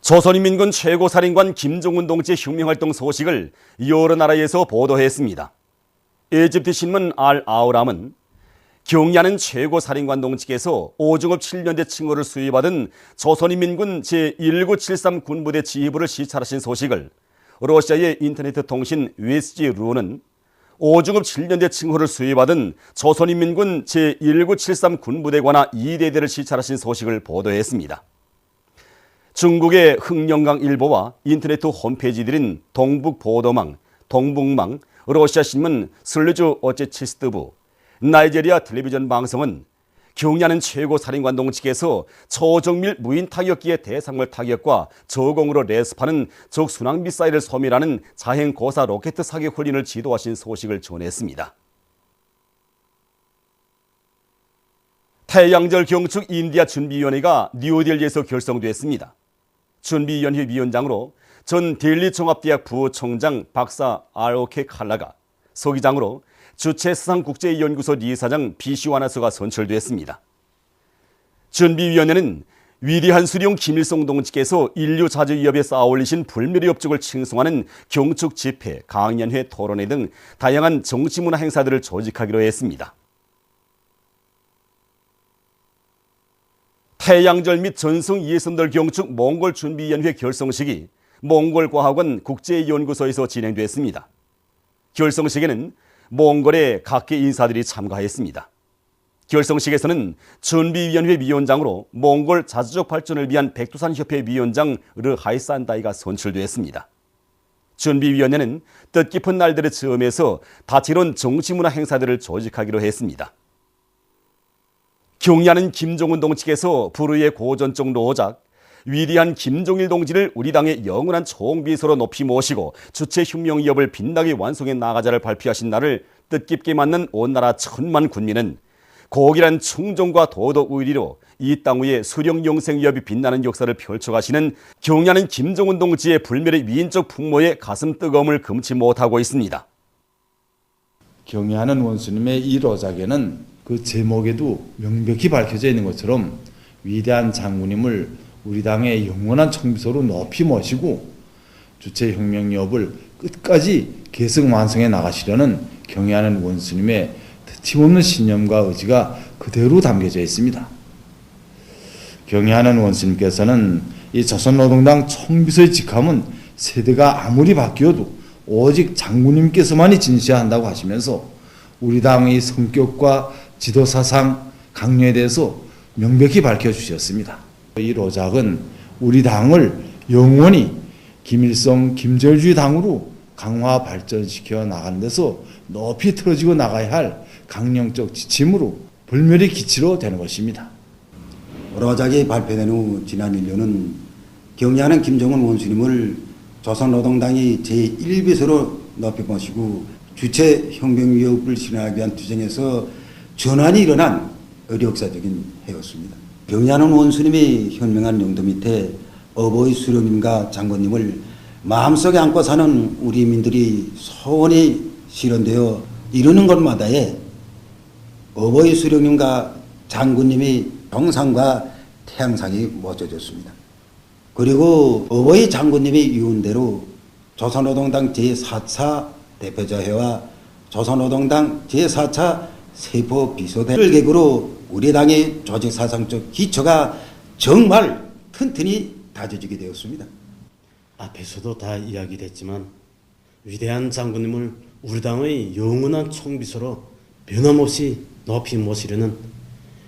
조선인민군 최고사령관 김종운 동지의 혁명활동 소식을 여러 나라에서 보도했습니다. 이집트 신문 알-아우람은 경야는 최고사령관 동지께서 오중업 7년대 칭호를 수여받은 조선인민군 제1973 군부대 지휘부를 시찰하신 소식을, 러시아의 인터넷 통신 위스지루는 오중업 7년대 칭호를 수여받은 조선인민군 제1973 군부대 관하 2대대를 시찰하신 소식을 보도했습니다. 중국의 흑령강일보와 인터넷 홈페이지들인 동북보도망, 동북망, 러시아신문 슬르주 어제치스트부, 나이제리아 텔레비전 방송은 경야는 최고사령관 동지께서 초정밀 무인 타격기의 대상물 타격과 저공으로 레스파는 적 순항 미사일을 소멸하는 자행 고사 로켓 사격 훈련을 지도하신 소식을 전했습니다. 태양절 경축 인디아 준비위원회가 뉴델리에서 결성됐습니다. 준비위원회 위원장으로 전 델리 종합대학 부총장 박사 R.O.K. 칼라가, 서기장으로 주체수상국제연구소 리사장 비시와나스가 선출됐습니다. 준비위원회는 위대한 수령 김일성 동지께서 인류 자주위협에 쌓아올리신 불멸의 업적을 칭송하는 경축 집회, 강연회, 토론회 등 다양한 정치문화 행사들을 조직하기로 했습니다. 태양절 및 전승 예선들 경축 몽골 준비위원회 결성식이 몽골과학원 국제연구소에서 진행됐습니다. 결성식에는 몽골의 각계 인사들이 참가했습니다. 결성식에서는 준비위원회 위원장으로 몽골 자주적 발전을 위한 백두산협회 위원장 르하이산다이가 선출됐습니다. 준비위원회는 뜻깊은 날들의 즈음에서 다채로운 정치문화 행사들을 조직하기로 했습니다. 경야는 김종운 동지께서 불후의 고전적 노작, 위대한 김종일 동지를 우리 당의 영원한 총비서로 높이 모시고 주체 혁명 위협을 빛나게 완성해 나가자를 발표하신 날을 뜻깊게 맞는 온 나라 천만 군민은 고귀한 충정과 도덕 의리로 이 땅 위에 수령 영생 위협이 빛나는 역사를 펼쳐가시는 경야는 김종운 동지의 불멸의 위인적 풍모에 가슴 뜨거움을 금치 못하고 있습니다. 경야하는 원수님의 이 로작에는 그 제목에도 명백히 밝혀져 있는 것처럼 위대한 장군님을 우리 당의 영원한 총비서로 높이 모시고 주체혁명 위협을 끝까지 계승 완성해 나가시려는 경야하는 원수님의 틀림없는 신념과 의지가 그대로 담겨져 있습니다. 경야하는 원수님께서는 이 조선노동당 총비서의 직함은 세대가 아무리 바뀌어도 오직 장군님께서만이 지니셔야 한다고 하시면서 우리 당의 성격과 지도사상, 강요에 대해서 명백히 밝혀주셨습니다. 이 로작은 우리 당을 영원히 김일성, 김정일주의 당으로 강화 발전시켜 나가는 데서 높이 틀어지고 나가야 할 강령적 지침으로 불멸의 기치로 되는 것입니다. 로작이 발표된 후 지난 1년은 경야하는 김종운 원수님을 조선노동당이 제1비서로 높이 모시고 주체 혁명 위협을 실현하기 위한 투쟁에서 전환이 일어난 의력사적인 해였습니다. 경야하는 원수님이 현명한 용도 밑에 어버이 수령님과 장군님을 마음속에 안고 사는 우리 민들이 소원이 실현되어 이루는 곳마다에 어버이 수령님과 장군님이 정상과 태양상이 모셔졌습니다. 그리고 어버이 장군님이 이룬대로 조선노동당 제4차 대표자회와 조선노동당 제4차 세포 비서대를 계기로 우리 당의 조직 사상적 기초가 정말 튼튼히 다져지게 되었습니다. 앞에서도 다 이야기됐지만 위대한 장군님을 우리 당의 영원한 총비서로 변함없이 높이 모시려는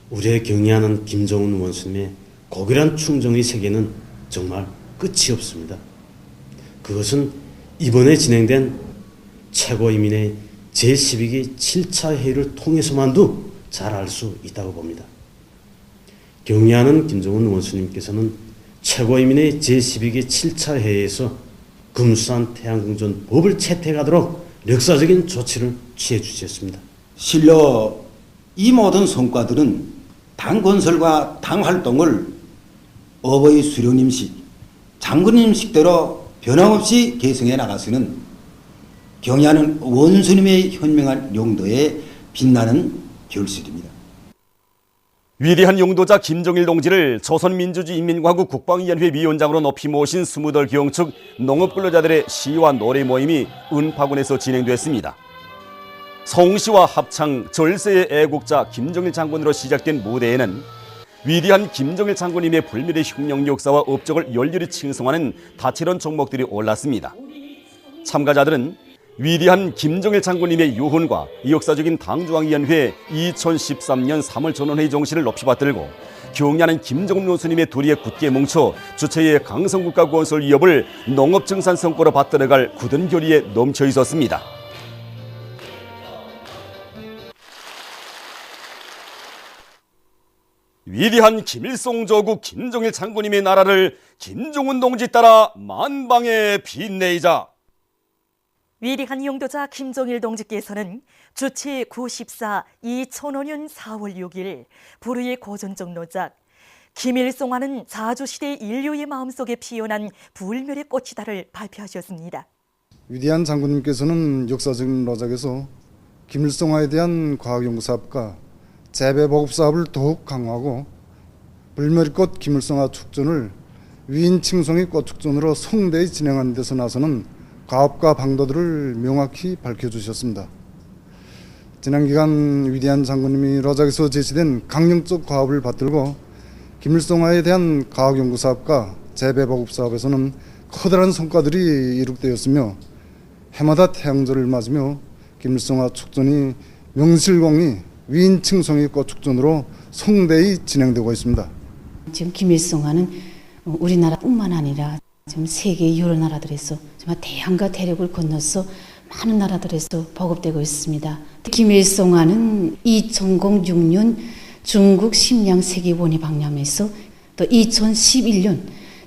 우리의 경애하는 김종운 원수님의 고귀한 충정의 세계는 정말 끝이 없습니다. 그것은 이번에 진행된 최고인민의 제12기 7차 회의를 통해서만도 잘 알 수 있다고 봅니다. 경애하는 김종운 원수님께서는 최고인민의 제12기 7차 회의에서 금수산 태양궁전 법을 채택하도록 역사적인 조치를 취해 주셨습니다. 실로 이 모든 성과들은 당 건설과 당 활동을 어버이 수령님식, 장군님식대로 변함없이 계승해 나가시는 경애하는 원수님의 현명한 용도에 빛나는 결실입니다. 위대한 용도자 김정일 동지를 조선민주주의인민공화국 국방위원회 위원장으로 높이 모신 20들 경축 농업근로자들의 시와 노래 모임이 은파군에서 진행됐습니다. 성시와 합창, 절세의 애국자 김정일 장군으로 시작된 무대에는 위대한 김정일 장군님의 불멸의 흉명 역사와 업적을 열렬히 칭송하는 다채로운 종목들이 올랐습니다. 참가자들은 위대한 김정일 장군님의 유훈과 역사적인 당중앙위원회 2013년 3월 전원회의 정신을 높이 받들고 경의하는 김정은 교수님의 도리에 굳게 뭉쳐 주체의 강성국가 건설 위협을 농업증산 성과로 받들어갈 굳은 결의에 넘쳐 있었습니다. 위대한 김일성 조국 김정일 장군님의 나라를 김정은 동지 따라 만방에 빛내이자. 위대한 용도자 김정일 동지께서는 주치 94 2005년 4월 6일 불후의 고전적 노작 김일성화는 자주시대 인류의 마음속에 피어난 불멸의 꽃이다를 발표하셨습니다. 위대한 장군님께서는 역사적인 노작에서 김일성화에 대한 과학연구사업과 재배보급사업을 더욱 강화하고 불멸의 꽃 김일성화 축전을 위인 칭송의 꽃 축전으로 성대히 진행하는 데서 나서는 가업과 방도들을 명확히 밝혀주셨습니다. 지난 기간 위대한 장군님이 로작에서 제시된 강령적 과업을 받들고 김일성화에 대한 과학연구사업과 재배보급사업에서는 커다란 성과들이 이룩되었으며 해마다 태양절을 맞으며 김일성화 축전이 명실공히 위인 칭송의 꽃 축전으로 성대히 진행되고 있습니다. 지금 김일성화는 우리나라뿐만 아니라 지금 세계 여러 나라들에서 정말 대양과 대륙을 건너서 많은 나라들에서 보급되고 있습니다. 김일성화는 2006년 중국 심양 세계본의 박람회에서 또 2011년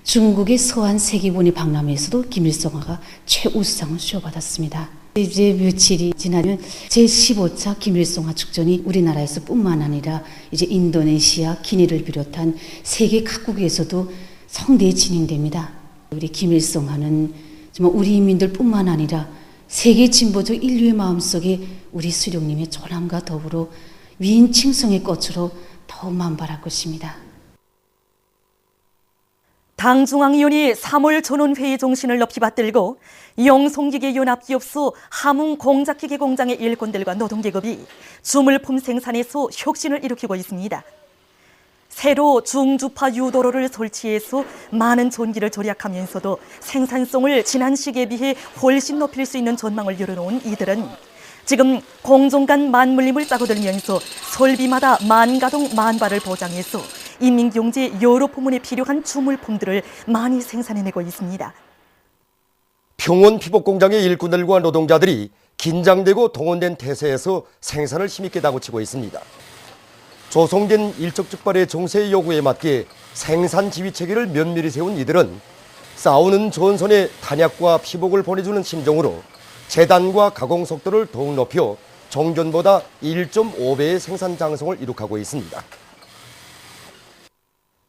중국의 서안 세계본의 박람회에서도 김일성화가 최우수상을 수여받았습니다. 이제 며칠이 지나면 제15차 김일성화 축전이 우리나라에서 뿐만 아니라 이제 인도네시아, 기니를 비롯한 세계 각국에서도 성대히 진행됩니다. 우리 김일성화는 정말 우리 인민들뿐만 아니라 세계 진보적 인류의 마음속에 우리 수령님의 존함과 더불어 위인 칭송의 꽃으로 더욱 만발할 것입니다. 당중앙위원회 3월 전원회의 정신을 높이 받들고 영송기계 연합기업소 함흥공작기계 공장의 일꾼들과 노동계급이 주물품 생산에서 혁신을 일으키고 있습니다. 새로 중주파 유도로를 설치해서 많은 전기를 절약하면서도 생산성을 지난 시기에 비해 훨씬 높일 수 있는 전망을 열어놓은 이들은 지금 공정 간 만물림을 짜고들면서 설비마다 만가동 만발을 보장해서 인민경제 여러 부문에 필요한 주물품들을 많이 생산해내고 있습니다. 평원 피복공장의 일꾼들과 노동자들이 긴장되고 동원된 태세에서 생산을 힘있게 다구치고 있습니다. 조성된 일촉즉발의 정세의 요구에 맞게 생산 지휘 체계를 면밀히 세운 이들은 싸우는 전선에 탄약과 피복을 보내주는 심정으로 재단과 가공 속도를 더욱 높여 정전보다 1.5배의 생산 장성을 이룩하고 있습니다.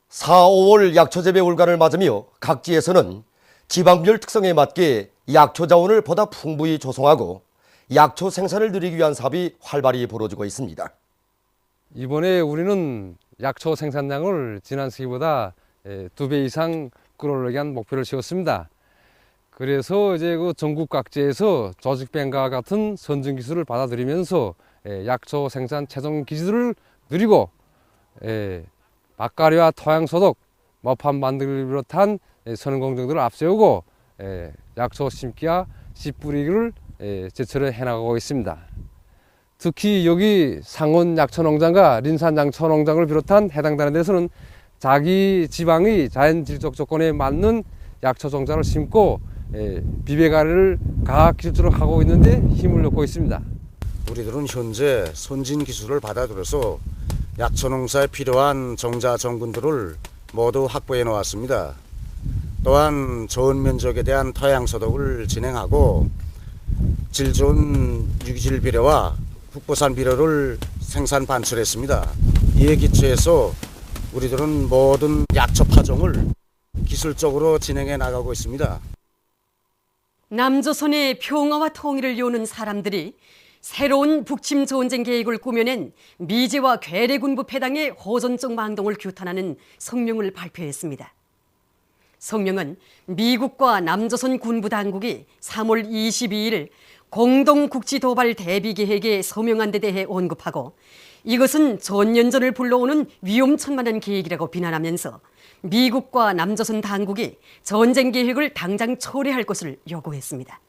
4, 5월 약초 재배 올가를 맞으며 각지에서는 지방별 특성에 맞게 약초 자원을 보다 풍부히 조성하고 약초 생산을 늘리기 위한 사업이 활발히 벌어지고 있습니다. 이번에 우리는 약초 생산량을 지난 시기보다 2배 이상 끌어올리기 위한 목표를 세웠습니다. 그래서 이제 그 전국 각지에서 조직뱅과 같은 선진 기술을 받아들이면서 약초 생산 최종 기술을 누리고 막가리와 토양 소독, 머판 만들기를 비롯한 선행공정들을 앞세우고 약초 심기와 씨 뿌리기를 제철에 해나가고 있습니다. 특히 여기 상원 약초농장과 린산 양초농장을 비롯한 해당 단위에서는 자기 지방의 자연 질적 조건에 맞는 약초 종자를 심고 비배가를 과학 기술적으로 하고 있는데 힘을 넣고 있습니다. 우리들은 현재 선진 기술을 받아들여서 약초 농사에 필요한 종자 전군들을 모두 확보해 놓았습니다. 또한 전 면적에 대한 토양 소독을 진행하고 질 좋은 유기질 비료와 국보산 비료를 생산 반출했습니다. 이에 기초해서 우리들은 모든 약초 파종을 기술적으로 진행해 나가고 있습니다. 남조선의 평화와 통일을 요는 사람들이 새로운 북침 전쟁 계획을 꾸며낸 미제와 괴뢰군부 패당의 호전적 망동을 규탄하는 성명을 발표했습니다. 성명은 미국과 남조선 군부 당국이 3월 22일 공동국지도발 대비계획에 서명한 데 대해 언급하고 이것은 전연전을 불러오는 위험천만한 계획이라고 비난하면서 미국과 남조선 당국이 전쟁 계획을 당장 철회할 것을 요구했습니다.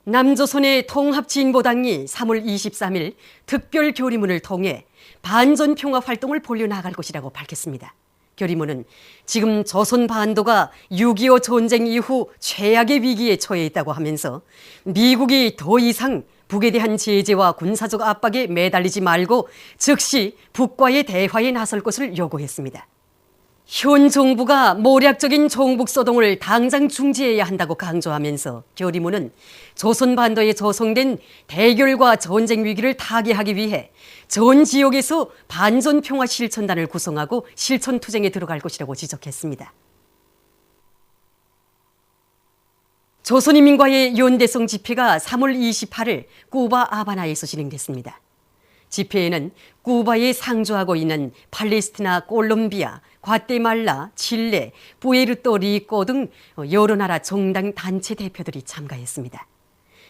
남조선의 통합진보당이 3월 23일 특별 결의문을 통해 반전평화 활동을 벌려나갈 것이라고 밝혔습니다. 결의문은 지금 조선 반도가 6.25 전쟁 이후 최악의 위기에 처해 있다고 하면서 미국이 더 이상 북에 대한 제재와 군사적 압박에 매달리지 말고 즉시 북과의 대화에 나설 것을 요구했습니다. 현 정부가 모략적인 종북소동을 당장 중지해야 한다고 강조하면서 결의문은 조선 반도에 조성된 대결과 전쟁 위기를 타개하기 위해 전 지역에서 반전평화 실천단을 구성하고 실천투쟁에 들어갈 것이라고 지적했습니다. 조선인민과의 연대성 집회가 3월 28일 쿠바 아바나에서 진행됐습니다. 집회에는 쿠바에 상주하고 있는 팔레스티나, 콜롬비아, 과테말라, 칠레, 푸에르토리코 등 여러 나라 정당 단체 대표들이 참가했습니다.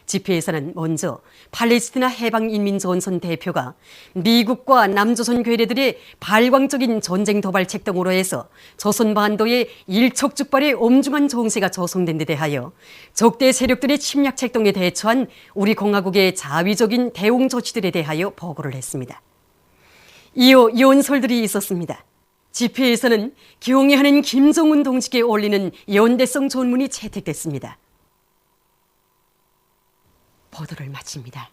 집회에서는 먼저 팔레스티나 해방인민전선 대표가 미국과 남조선 괴뢰들의 발광적인 전쟁 도발책 등으로 해서 조선 반도에 일촉즉발의 엄중한 정세가 조성된 데 대하여 적대 세력들의 침략책 등에 대처한 우리 공화국의 자위적인 대응 조치들에 대하여 보고를 했습니다. 이어 연설들이 있었습니다. 집회에서는 경애하는 김정은 동지께 올리는 연대성 전문이 채택됐습니다. 보도를 마칩니다.